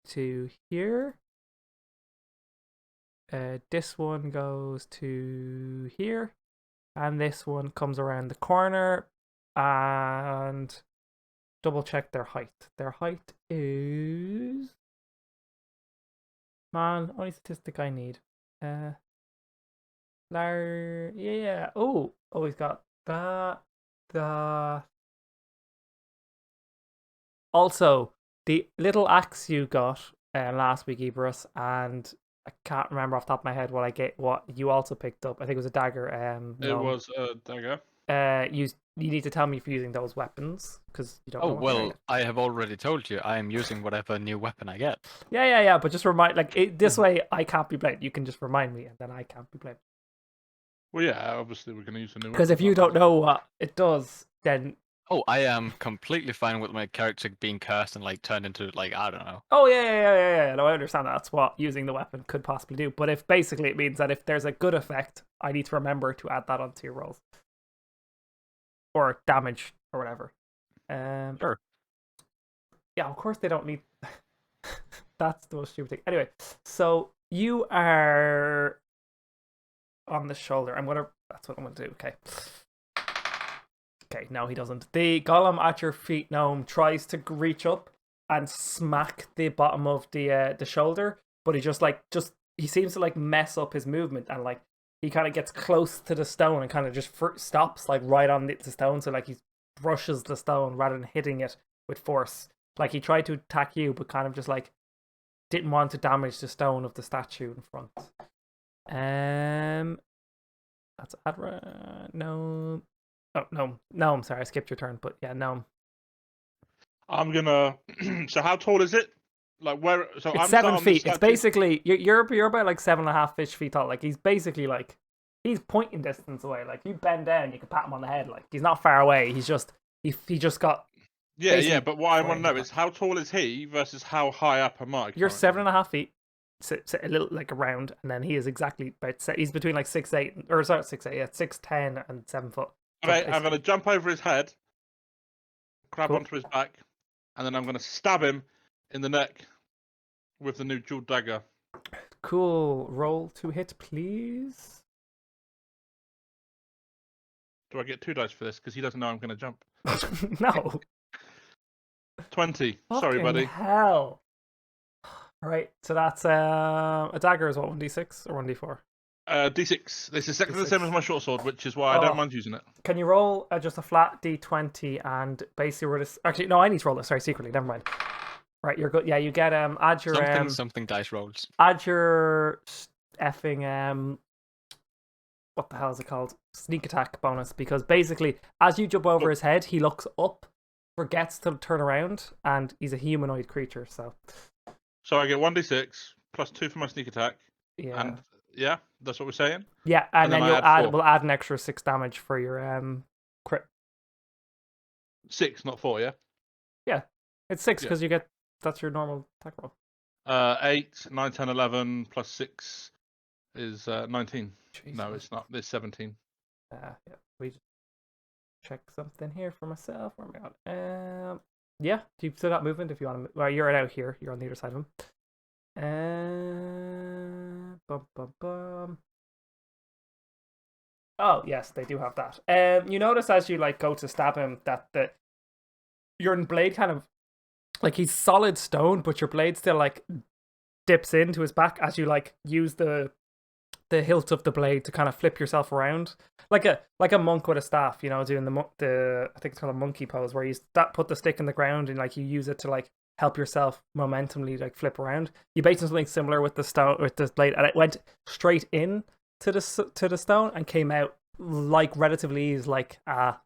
to here. This one goes to here. And this one comes around the corner. And double check their height. Their height is... Man, only statistic I need. Yeah. Oh, he's got that. Also, the little axe you got last week, Eberus, and I can't remember off the top of my head what you also picked up. I think it was a dagger. It was a dagger. You need to tell me if you're using those weapons because you don't know. Oh well, I have already told you I am using whatever new weapon I get. Yeah. But just remind, this way I can't be blamed. You can just remind me, and then I can't be blamed. Well, yeah, obviously we're going to use a new weapon. Because if you don't know what it does, then... Oh, I am completely fine with my character being cursed and turned into I don't know. Oh yeah. No, I understand that's what using the weapon could possibly do. But if basically it means that if there's a good effect, I need to remember to add that onto your rolls. Or damage or whatever. Sure. Yeah, of course they don't need... That's the most stupid thing. Anyway, so you are on the shoulder. That's what I'm gonna do. Okay, no, he doesn't. The golem at your feet, Gnome, tries to reach up and smack the bottom of the shoulder, but he he seems to mess up his movement, and he kind of gets close to the stone and kind of just stops right on the stone, so he brushes the stone rather than hitting it with force. He tried to attack you, but kind of just didn't want to damage the stone of the statue in front. That's Adra. No. Oh, no, I'm sorry, I skipped your turn, but yeah, no. I'm gonna... So how tall is it? Where? So it's I'm 7 feet. It's basically... You're about 7.5 feet tall. He's basically he's pointing distance away. You bend down, you can pat him on the head. He's not far away. He's just... He just got... Yeah, but what I want to know is how tall is he versus how high up am I? You're 7.5 feet. So a little around, and then he is exactly about... He's between 6'8", or sorry, 6'8", yeah, 6'10" and 7 foot. Okay, I'm going to jump over his head, grab Cool. onto his back, and then I'm going to stab him in the neck with the new jeweled dagger. Cool. Roll to hit, please. Do I get 2 dice for this? Because he doesn't know I'm going to jump. No. 20. Sorry, buddy. Hell. All right, so that's a dagger is what, 1d6 or 1d4? D6. This is exactly the same as my short sword, which is why I don't mind using it. Can you roll just a flat d20 and basically we're just... Actually, no, I need to roll this. Sorry, secretly. Never mind. Right, you're good. Yeah, you get add your something dice rolls. Add your effing what the hell is it called? Sneak attack bonus, because basically as you jump over his head, he looks up, forgets to turn around, and he's a humanoid creature. So I get 1d6 plus 2 for my sneak attack. Yeah. And yeah, that's what we're saying. Yeah, and then we'll add an extra 6 damage for your crit. 6, not 4, yeah. Yeah, it's 6 because you get that's your normal attack roll. 8, 9, 10, 11 plus 6 is 19. Jesus. No, it's not. It's 17. Yeah. We just check something here for myself. Where am I on? Yeah, you've still got movement if you want to. Well, you're out here. You're on the other side of him. Oh yes, they do have that. You notice as you go to stab him that your blade kind of he's solid stone, but your blade still dips into his back as you use the hilt of the blade to kind of flip yourself around, like a monk with a staff, doing the I think it's called a monkey pose, where you put the stick in the ground and you use it to help yourself momentumly flip around. You basically something similar with the stone with this blade, and it went straight in to the stone and came out relatively easy, like a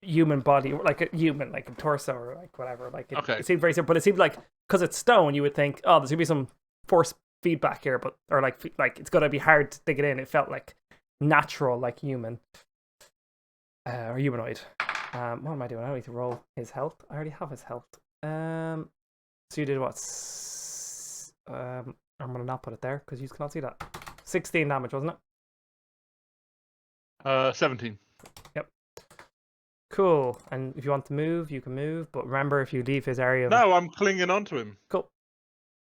human body, like a torso or whatever. Okay. It seemed very simple, but it seemed because it's stone, you would think, oh, there's gonna be some force feedback here, but it's gonna be hard to dig it in. It felt natural, human or humanoid. What am I doing? I don't need to roll his health. I already have his health. So you did what? I'm gonna not put it there because you cannot see that. 16 damage, wasn't it? 17. Yep. Cool. And if you want to move, you can move. But remember, if you leave his area... No, I'm clinging onto him. Cool.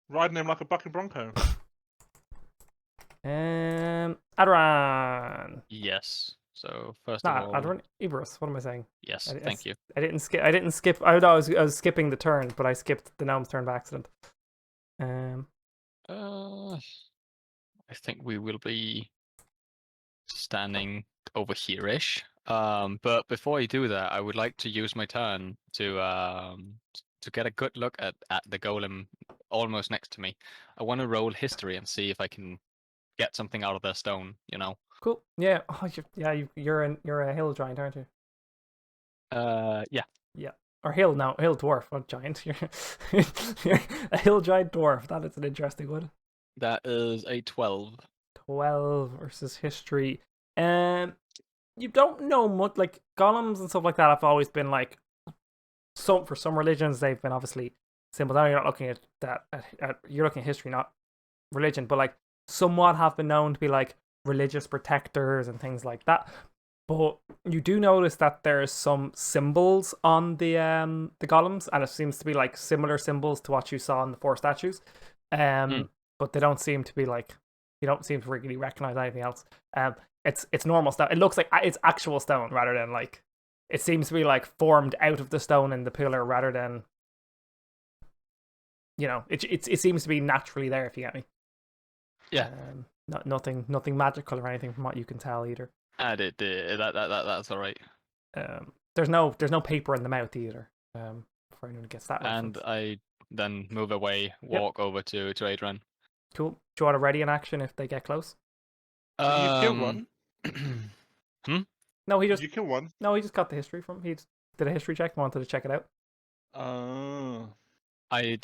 Riding him like a bucking bronco. Adran. Yes. So first of all, Adran. Iberus. What am I saying? yes, thank you. I didn't skip. I thought I was skipping the turn, but I skipped the gnome's turn by accident. I think we will be standing over here-ish. But before I do that, I would like to use my turn to get a good look at the golem almost next to me. I want to roll history and see if I can get something out of their stone. You know. Cool. Yeah. Oh, you're a hill giant, aren't you? Yeah. Yeah. Or hill dwarf, not giant. You're a hill giant dwarf. That is an interesting one. That is a 12. 12 versus history. You don't know much, like golems and stuff like that have always been like for some religions they've been obviously simple. Now you're not looking at that you're looking at history, not religion, but like somewhat have been known to be like religious protectors and things like that. But you do notice that there's some symbols on the golems, and it seems to be like similar symbols to what you saw in the 4 statues. But they don't seem to be like, you don't seem to really recognize anything else. It's normal stone. It looks like it's actual stone rather than like, it seems to be like formed out of the stone in the pillar rather than, you know, it seems to be naturally there, if you get me. Yeah. Nothing magical or anything from what you can tell either. That's all right. There's no paper in the mouth either. For anyone who gets that. And reference. I then move away, walk over to Adrian. Cool. Do you want to ready an action if they get close? Did you kill one? No, Did you kill one? No, he just got the history from. He just did a history check. Wanted to check it out. Oh. I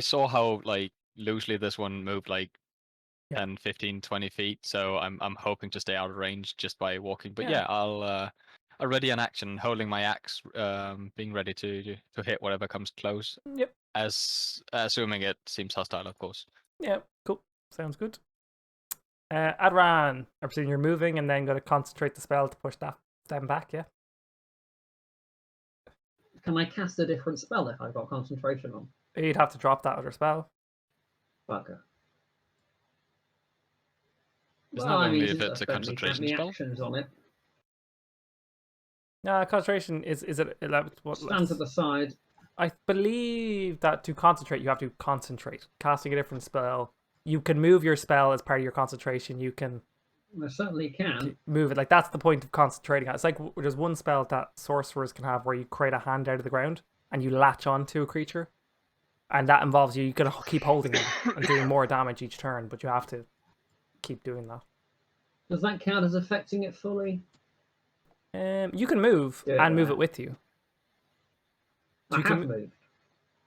saw how like loosely this one moved like 10, 15, 20 feet. So I'm hoping to stay out of range just by walking. But yeah, I'll ready an action, holding my axe, being ready to hit whatever comes close. Yep. Assuming it seems hostile, of course. Yeah. Cool. Sounds good. Adran, I presume you're moving and then going to concentrate the spell to push them back. Yeah. Can I cast a different spell if I've got concentration on? You'd have to drop that other spell. Fucker. It's not only if it's a concentration spell. Actions on it. No, concentration is it what? Stand to the side. I believe that to concentrate, you have to concentrate. Casting a different spell, you can move your spell as part of your concentration. You can. I certainly can move it. Like that's the point of concentrating. It's like there's one spell that sorcerers can have where you create a hand out of the ground and you latch onto a creature, and that involves you can keep holding it and doing more damage each turn, but you have to keep doing that. Does that count as affecting it fully? You can move and move it with you. I have moved.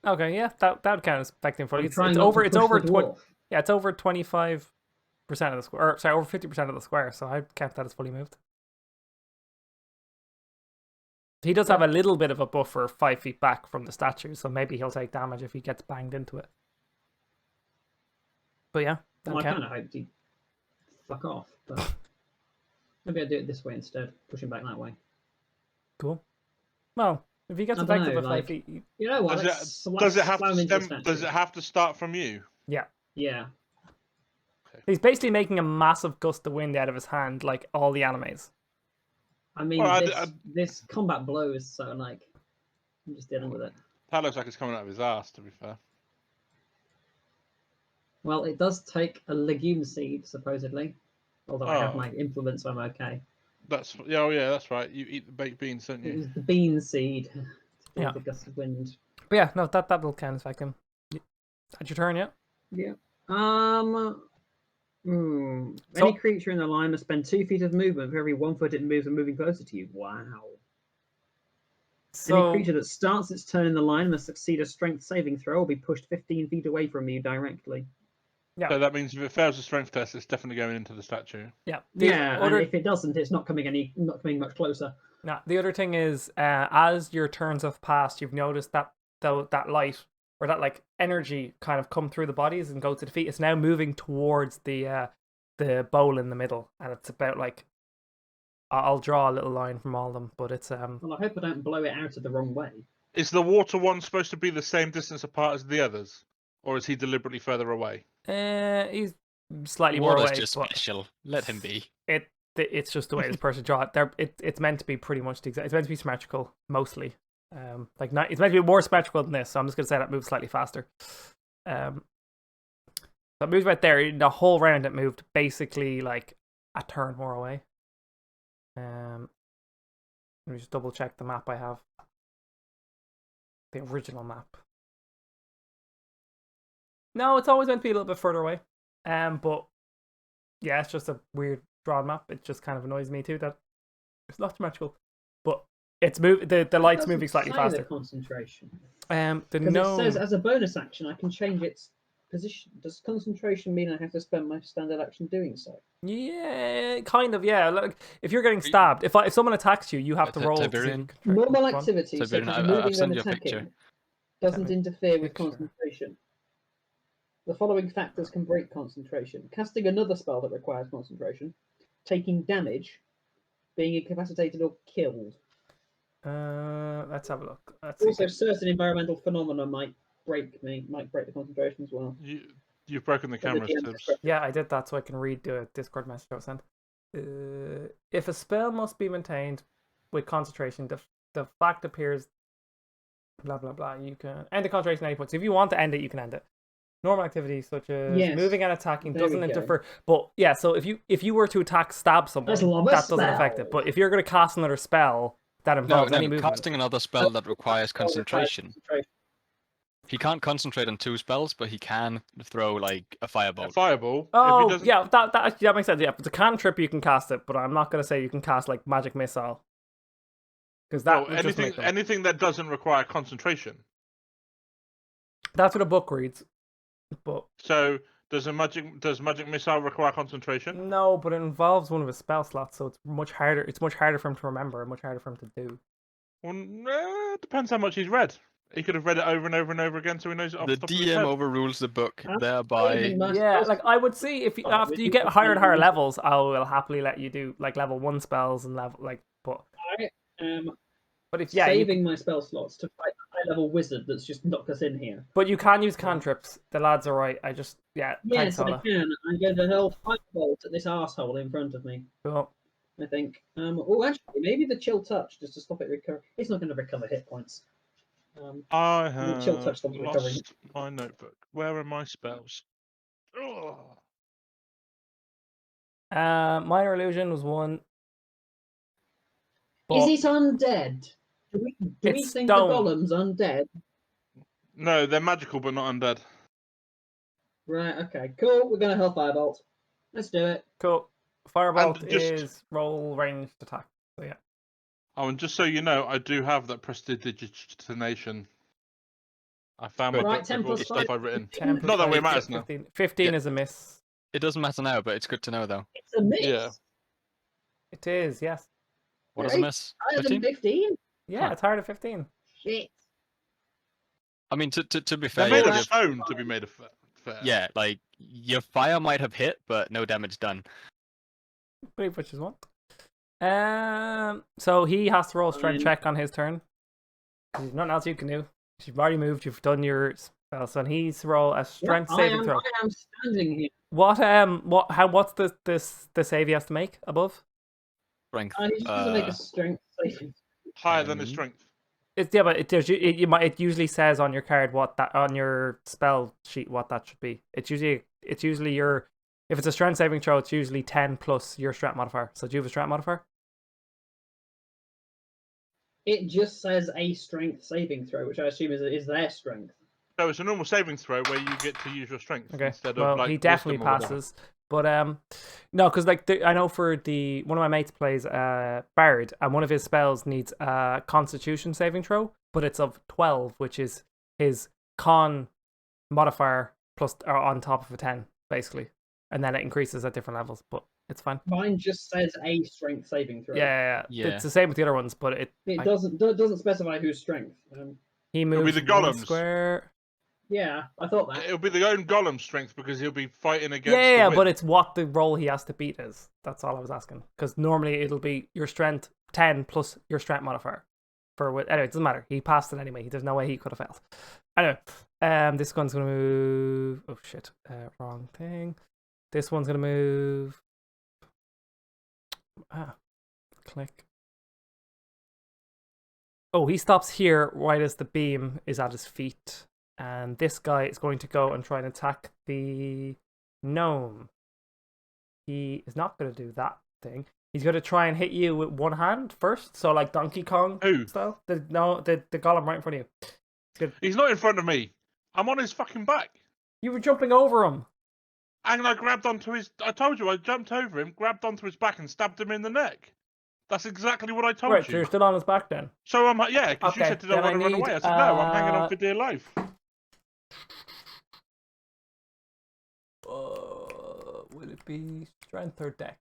Okay, yeah, that would count as affecting fully. It's over 20. Yeah, it's over 25% of the square. Or, sorry, over 50% of the square. So I'd count that as fully moved. He does have a little bit of a buffer 5 feet back from the statue, so maybe he'll take damage if he gets banged into it. But yeah, I kind of hoped he'd fuck off, but maybe I'll do it this way instead, push him back that way. Cool. Well, if he gets effective with 5 feet, you know what? Does it have to start from you? Yeah. Yeah. Okay. He's basically making a massive gust of wind out of his hand, like all the animes. I mean, this combat blows, so like, I'm just dealing with it. That looks like it's coming out of his ass, to be fair. Well, it does take a legume seed, supposedly. Although I have my implement, so I'm okay. That's right. You eat the baked beans, don't you? It was the bean seed. Yeah. The gust of wind. But yeah, no, that will count as like him. That's your turn, yeah? Yeah. Any creature in the line must spend 2 feet of movement for every 1 foot it moves and moving closer to you. Wow. Any creature that starts its turn in the line must succeed a strength saving throw or be pushed 15 feet away from you directly. Yeah. So that means if it fails a strength test, it's definitely going into the statue. Yeah. And if it doesn't, it's not coming much closer. No. The other thing is, as your turns have passed, you've noticed that that light or that like energy kind of come through the bodies and go to the feet. It's now moving towards the bowl in the middle, and it's about like I'll draw a little line from all of them, but it's Well, I hope I don't blow it out of the wrong way. Is the water one supposed to be the same distance apart as the others, or is he deliberately further away? he's slightly more Water's away, just but special. Let him be. it's just the way this person draw it. It's meant to be pretty much the exact. It's meant to be symmetrical mostly. It's meant to be more symmetrical than this. So I'm just gonna say that moves slightly faster. So it moves right there. The whole round it moved basically like a turn more away. Let me just double check the map I have. The original map. No, it's always meant to be a little bit further away. But yeah, it's just a weird drawn map. It just kind of annoys me too that it's not symmetrical. But it's the light's It moving slightly doesn't say faster. The concentration. The Because gnome. it says as a bonus action, I can change its position. Does concentration mean I have to spend my standard action doing so? Yeah, kind of. Yeah, like if you're getting stabbed, if someone attacks you, you have to roll. Tiberian? Normal Go on. activity, such Tiberian, as I've moving sent and you a picture. attacking, doesn't Send me interfere with picture. concentration. The following factors can break concentration: casting another spell that requires concentration, taking damage, being incapacitated or killed. Let's have a look. Let's see. Also, certain environmental phenomena might break the concentration as well. You've broken the From cameras, DM's Tibbs. discretion. Yeah, I did that so I can read the Discord message I was sent. If a spell must be maintained with concentration, the fact appears. Blah blah blah. You can end the concentration at any point. So if you want to end it, you can end it. Normal activities such as Yes, moving and attacking there doesn't we go. interfere. But yeah, so if you were to stab someone, That's a lot of that doesn't affect it. spell. But if you're going to cast another spell that No, involves any no, movement, casting another spell that requires Spell requires concentration. concentration. He can't concentrate on 2 spells, but he can throw like a firebolt. A fireball. If oh he doesn't... yeah, that actually that makes sense. Yeah, if it's a cantrip, you can cast it, but I'm not going to say you can cast like magic missile because that Well, would just make them. anything that doesn't require concentration. That's what a book reads. But So does magic missile require concentration? no, but it involves one of his spell slots, so it's much harder. It's much harder for him to remember, and much harder for him to do. Well, it depends how much he's read. He could have read it over and over and over again, so he knows it off The the top of his DM head. overrules the book, That's thereby. saving my Yeah, spell like I would see if you, Oh, after would you you get put higher and higher maybe- levels, I will happily let you do like level 1 spells and level like. But if yeah, saving my spell slots to fight a high-level wizard that's just knocked us in here. but you can use cantrips. The lads are right. I just thanks, Yes, I Ola. can. I'm going to hurl firebolt at this arsehole in front of me. Cool. I think. Oh, actually, maybe the chill touch just to stop it recover. It's not going to recover hit points. I The chill have touch stops recovering. lost my notebook. Where are my spells? Oh. Minor illusion was 1. Is But it undead? Do we It's think stone. the golem's undead? No, they're magical but not undead. Right. Okay. Cool. We're going to hurl firebolt. Let's do it. cool. Firebolt And just- is roll ranged attack. So yeah. Oh, and just so you know, I do have that prestidigitation. I found my Right, book 10 with all plus the stuff 5. I've written. 10 plus Not that 5, it matters now. 15. 15 Yeah. is a miss. It doesn't matter now, but it's good to know though. It's a miss. Yeah. It is, yes. What is a Right. miss? Higher than 15? 15? Yeah, Huh. it's hard at 15. Shit. I mean, to be They're fair, made of your- stone to be made of fair. yeah, like your fire might have hit, but no damage done. Pretty much is one. So he has to roll a strength Fine. check on his turn. There's nothing else you can do. You've already moved. You've done your spell. So he needs to roll a strength saving throw. I am standing here. What's the save he has to make above? Strength. He's just going to make a strength saving. Higher than his Mhm. strength. It's yeah, but it usually says on your card what that on your spell sheet what that should be. It's usually your if it's a strength saving throw, it's usually 10 plus your strength modifier. So do you have a strength modifier? It just says a strength saving throw, which I assume is their strength. So it's a normal saving throw where you get to use your strength Okay. instead Well, of like he definitely wisdom or whatever. passes. But no, because like I know for one of my mates plays Bard, and one of his spells needs a Constitution saving throw, but it's of 12, which is his Con modifier plus or on top of a 10, basically, and then it increases at different levels. But it's fine. Mine just says a strength saving throw. Yeah. Yeah. It's the same with the other ones, but It doesn't specify whose strength. he be moves the one golems. square. Yeah, I thought that. It'll be the own golem strength because he'll be fighting against Yeah, the yeah, wind. but it's what the roll he has to beat is. That's all I was asking. Because normally it'll be your strength 10 plus your strength modifier. Anyway, it doesn't matter. He passed it anyway. There's no way he could have failed. Anyway, this one's gonna move. Oh shit, wrong thing. This one's gonna move. Click. Oh, he stops here right as the beam is at his feet. And this guy is going to go and try and attack the gnome. He is not going to do that thing. He's going to try and hit you with one hand first. So like Donkey Kong style. The golem right in front of you. He's not in front of me. I'm on his fucking back. You were jumping over him. And I grabbed onto his... I told you, I jumped over him, grabbed onto his back and stabbed him in the neck. That's exactly what I told Right, you. so you're still on his back then? So I'm like, yeah, because you Okay, said to don't then want to I run away. I need, said, no, I'm hanging on for dear life. Will it be strength or dex?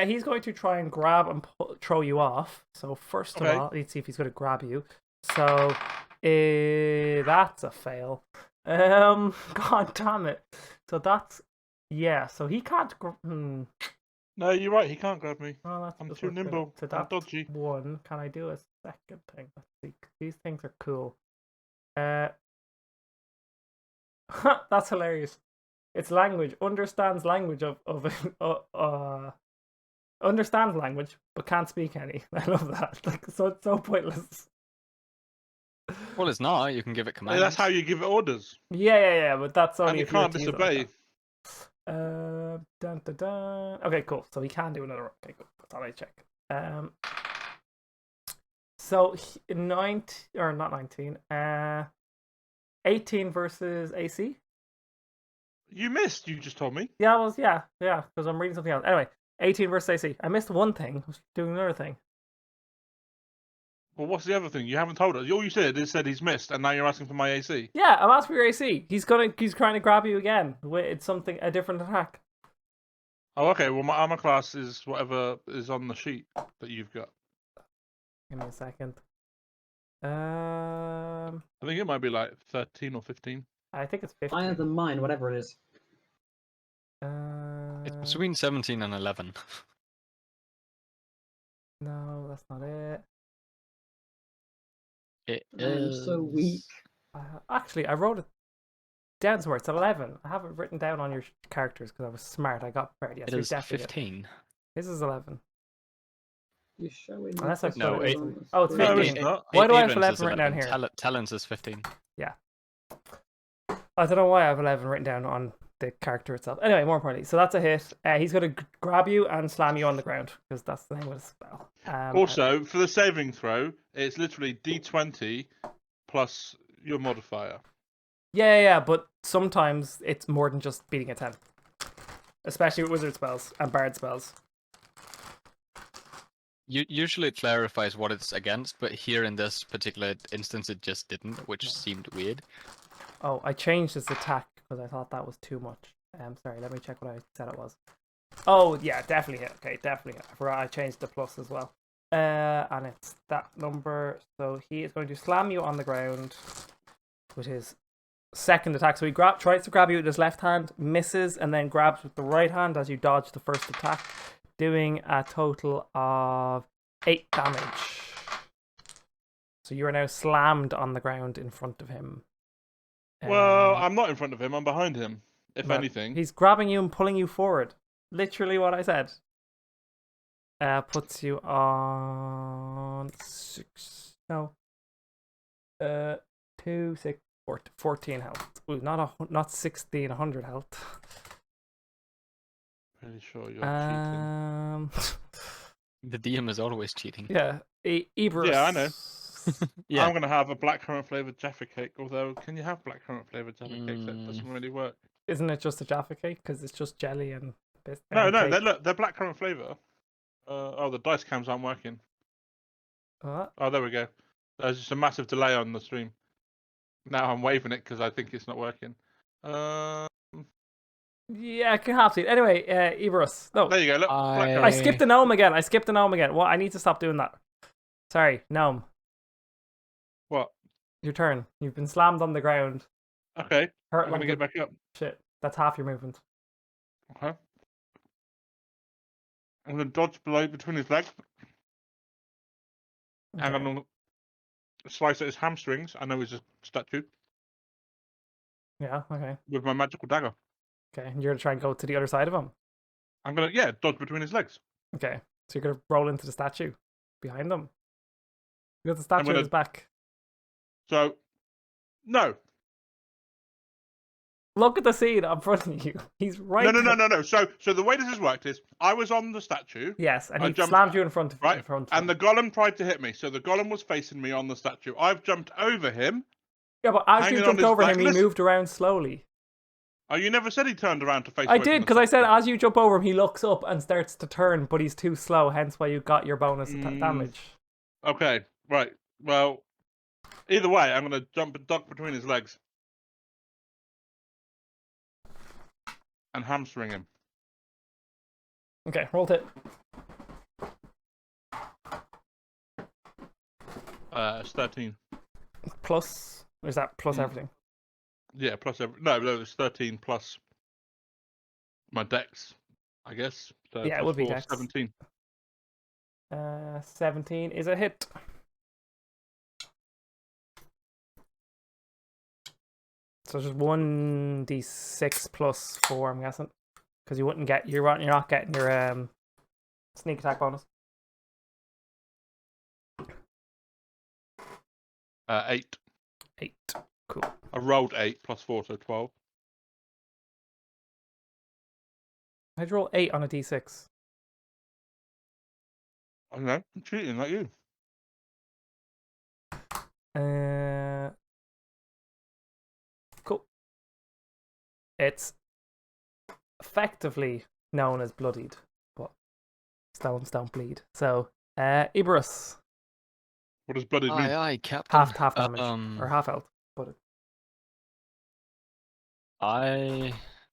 He's going to try and grab and throw you off. So first of all, let's see if he's going to grab you. So that's a fail. God damn it. So that's so he can't. No, you're right. He can't grab me. Well, I'm too nimble. So I'm dodgy. One. Can I do a second thing? Let's see. These things are cool. That's hilarious. It's language. Understands language understands language, but can't speak any. I love that. Like, so it's so pointless. Well, it's not. You can give it commands. Yeah, that's how you give it orders. Yeah. But that's only And you if you were can't to use it disobey. like that. Dun, dun, dun. Okay, cool. So he can do another. Okay, cool. That's all I check. So 18 versus AC. You missed. You just told me. Yeah, because I'm reading something else. Anyway, 18 versus AC. I missed one thing. I was doing another thing. Well, what's the other thing? You haven't told us. All you said is he's missed, and now you're asking for my AC. Yeah, I'm asking for your AC. He's trying to grab you again. It's a different attack. Oh, okay. Well, my armor class is whatever is on the sheet that you've got. Give me a second. I think it might be like 13 or 15. I think it's 15. Higher than mine, whatever it is. It's between 17 and 11. No, that's not it. I'm so weak. Actually, I wrote it down somewhere. It's 11. I have it written down on your characters because I was smart. I got prepared. Yes, It is 15. This is 11. You're showing. Unless I've No, put it it- on- Oh, it's No, 15. it's not. Why do I have Abrams 11 is written down here? Talents is 15. I don't know why I have 11 written down on the character itself. Anyway, more importantly, so that's a hit. He's going to grab you and slam you on the ground because that's the name of the spell. Also, for the saving throw, it's literally D20 plus your modifier. Yeah, but sometimes it's more than just beating a 10. Especially with wizard spells and bard spells. Usually it clarifies what it's against, but here in this particular instance it just didn't, which seemed weird. Oh, I changed his attack because I thought that was too much. Sorry, let me check what I said it was. Oh, yeah, definitely hit. Okay, definitely hit. I forgot I changed the plus as well. And it's that number. So he is going to slam you on the ground with his second attack. So he tries to grab you with his left hand, misses, and then grabs with the right hand as you dodge the first attack, doing a total of 8 damage. So you are now slammed on the ground in front of him. Well, I'm not in front of him. I'm behind him, if anything. He's grabbing you and pulling you forward. Literally what I said. Puts you on 6. No. 2, 6, 14 health. Ooh, not 16, 100 health. Pretty sure you're cheating. The DM is always cheating. Yeah. Eberus. Yeah, I know. Yeah. I'm going to have a blackcurrant flavoured Jaffa cake, although can you have blackcurrant flavoured Jaffa cake? That doesn't really work. Isn't it just a Jaffa cake? Because it's just jelly and biscuit. No, they're blackcurrant flavour. The dice cams aren't working. What? Oh, there we go. There's just a massive delay on the stream. Now I'm waving it because I think it's not working. Yeah, I can have to. Anyway, Eberus. No. There you go. Look, I skipped the gnome again. What? I need to stop doing that. Sorry, gnome. What? Your turn. You've been slammed on the ground. Okay. Hurt I'm like gonna get back up. shit. That's half your movement. Okay. I'm gonna dodge below between his legs, and I'm Okay. gonna slice at his hamstrings. I know he's a statue Yeah, okay. with my magical dagger. Okay, and you're gonna try and go to the other side of him. I'm gonna dodge between his legs. Okay, so you're gonna roll into the statue behind them. You got the statue gonna- on his back. So, no, Look at the scene in front of you. He's right. no. So the way this has worked is, I was on the statue, Yes, and I he jumped- slammed you in front of right? in front of And him. the golem tried to hit me. So the golem was facing me on the statue. I've jumped over him. Yeah, but as hanging you on jumped his over back. him, he Listen- moved around slowly. Oh, you never said he turned around to face. I away from did, the because I said statue. as you jump over him, he looks up and starts to turn, but he's too slow, hence why you got your bonus damage. Okay, right. Well, either way, I'm gonna duck between his legs and hamstring him. Okay, roll it. It's 13. Plus, or is that plus Mm. everything? Yeah, plus no, it's 13 plus my dex, I guess. So Yeah, it plus would be 4, dex. 17. 17 is a hit. So just 1d6 plus 4, I'm guessing, because you wouldn't get you're not getting your sneak attack bonus. 8. 8. Cool. I rolled 8 plus 4, so 12. I'd roll 8 on a d6. I don't know. I'm cheating like you. Cool. It's effectively known as bloodied, but stones don't bleed. So, Iberus, What does blooded mean? Aye, Captain. half damage or half health. But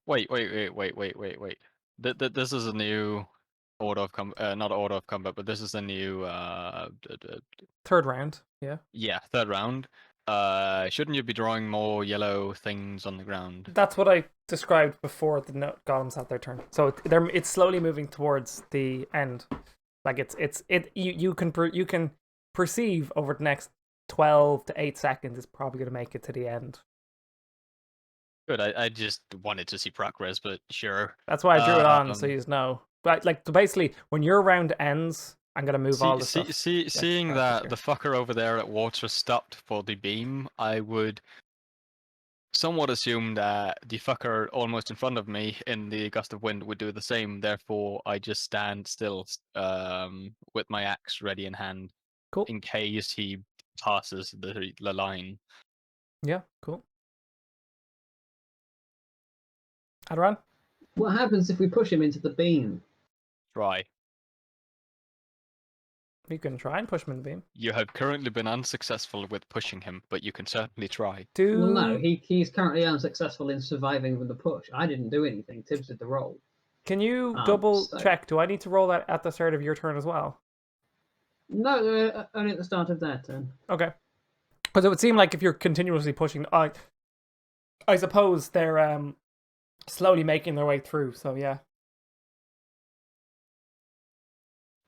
Wait. This is a new order of not order of combat, but this is a new third round, yeah. yeah, third round. Shouldn't you be drawing more yellow things on the ground? That's what I described before the golems had their turn. So it's slowly moving towards the end. Like you can perceive over the next 12 to 8 seconds it's probably going to make it to the end. Good. I just wanted to see progress, but sure. That's why I drew it on, so you know. But like basically, when your round ends, I'm gonna move all the stuff. Seeing that the fucker over there at water stopped for the beam, I would somewhat assume that the fucker almost in front of me in the gust of wind would do the same. Therefore, I just stand still, with my axe ready in hand, Cool. in case he passes the line. Yeah, cool. Adran? What happens if we push him into the beam? Try. You can try and push him in the beam. You have currently been unsuccessful with pushing him, but you can certainly try. Well, no, he's currently unsuccessful in surviving with the push. I didn't do anything. Tibbs did the roll. Can you double check? Do I need to roll that at the start of your turn as well? No, only at the start of their turn. Okay. Because it would seem like if you're continuously pushing, I suppose they're slowly making their way through. So yeah.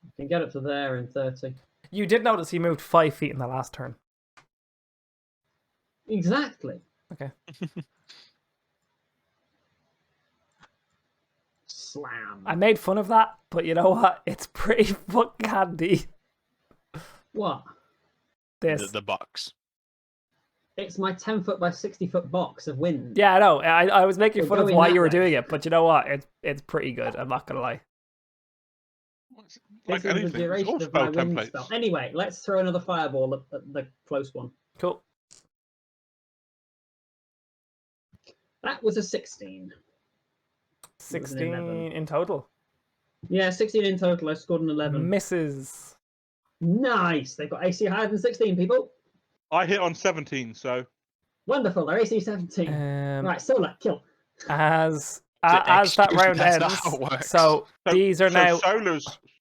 You can get up to there in 30. You did notice he moved 5 feet in the last turn. Exactly. Okay. Slam. I made fun of that, but you know what? It's pretty fucking handy. What? This. The box. It's my 10-foot by 60-foot box of wind. Yeah, I know. I was making We're fun of going why that you were way. doing it, but you know what? It's pretty good. I'm not gonna lie. Like This is the anything, it's duration all of my spell wind templates. spell. Anyway, let's throw another fireball at the close one. Cool. That was a 16. 16 11. in total. Yeah, 16 in total. I scored an 11. Misses. Nice. They've got AC higher than 16, people. I hit on 17, so Wonderful. They're AC 17. Right, Solar, kill. As that round That's not ends, how it works. so these are now.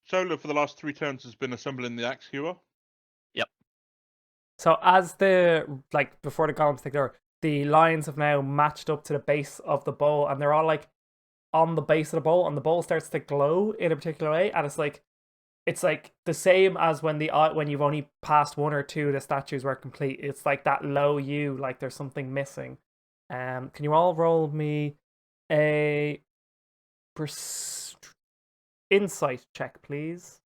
Solar for the last 3 turns has been assembling the axe hewer. Yep. So as the like before the golems take over, the lines have now matched up to the base of the bowl, and they're all like on the base of the bowl, and the bowl starts to glow in a particular way, and it's like the same as when you've only passed one or two of the statues were complete. It's like that low U, like there's something missing. Can you all roll me a insight check, please?